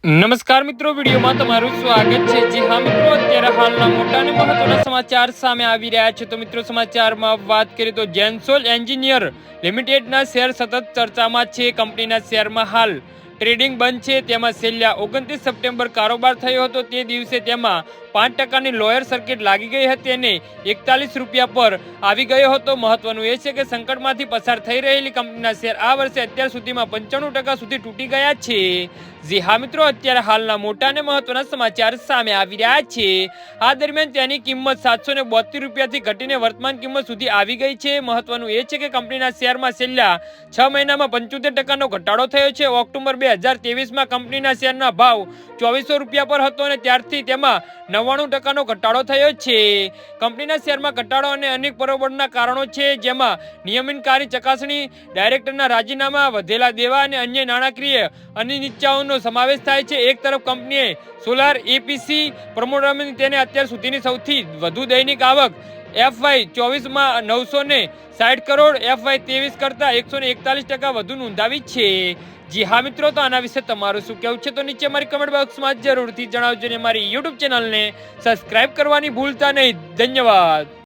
નમસ્કાર મિત્રો, વિડીયોમાં તમારું સ્વાગત છે। જી હા મિત્રો, અત્યારે હાલના મોટા અને મહત્વના સમાચાર સામે આવી રહ્યા છે। તો મિત્રો, સમાચારમાં વાત કરીએ તો જેન્સોલ એન્જિનિયર લિમિટેડના શેર સતત ચર્ચામાં છે। કંપનીના શેરમાં હાલ ટ્રેડિંગ બંધ છે। તેમાં છેલ્લા 29 સપ્ટેમ્બર કારોબાર થયો હતો। તે દિવસે તેમાં 5%ની લોયર સર્કિટ લાગી ગઈ હતી અને 41 રૂપિયા પર આવી ગયો હતો। મહત્વનું એ છે કે સંકટમાંથી પસાર થઈ રહેલી કંપનીના શેર આ વર્ષે અત્યાર સુધીમાં 95% સુધી તૂટી ગયા છે। જી હા મિત્રો, અત્યારે હાલના મોટા અને મહત્વના સમાચાર સામે આવી રહ્યા છે। આ દરમિયાન તેની કિંમત 772 રૂપિયાથી ઘટીને વર્તમાન કિંમત સુધી આવી ગઈ છે। મહત્વનું એ છે કે કંપનીના શેરમાં છેલ્લા 6 મહિનામાં 75%નો ઘટાડો થયો છે। ઓક્ટોબર 2023માં કંપનીના શેરના ભાવ 2400 રૂપિયા પર હતો અને ત્યારથી તેમાં 99%નો ઘટાડો થયો છે। કંપનીના શેરમાં ઘટાડો અને અનેક પરિબળોના કારણો છે, જેમાં નિયમનકારી ચકાસણી, ડાયરેક્ટરના રાજીનામા, વધેલા દેવા અને અન્ય નાણાકીય અનિશ્ચિતતાઓનો સમાવેશ થાય છે। એક તરફ કંપનીએ સોલાર એપીસી પ્રમોટરમાં તેને અત્યાર સુધીની સૌથી વધુ દૈનિક આવક FY24માં 960 કરોડ, FY23 કરતા 141% વધુ નોંધાવી છે। જી હા મિત્રો, તો આના વિશે તમારું શું કહેવું છે તો નીચે મારી કમેન્ટ બોક્સમાં જરૂરથી જણાવજો અને મારી યુટ્યુબ ચેનલને સબસ્ક્રાઇબ કરવાની ભૂલતા નહીં। ધન્યવાદ।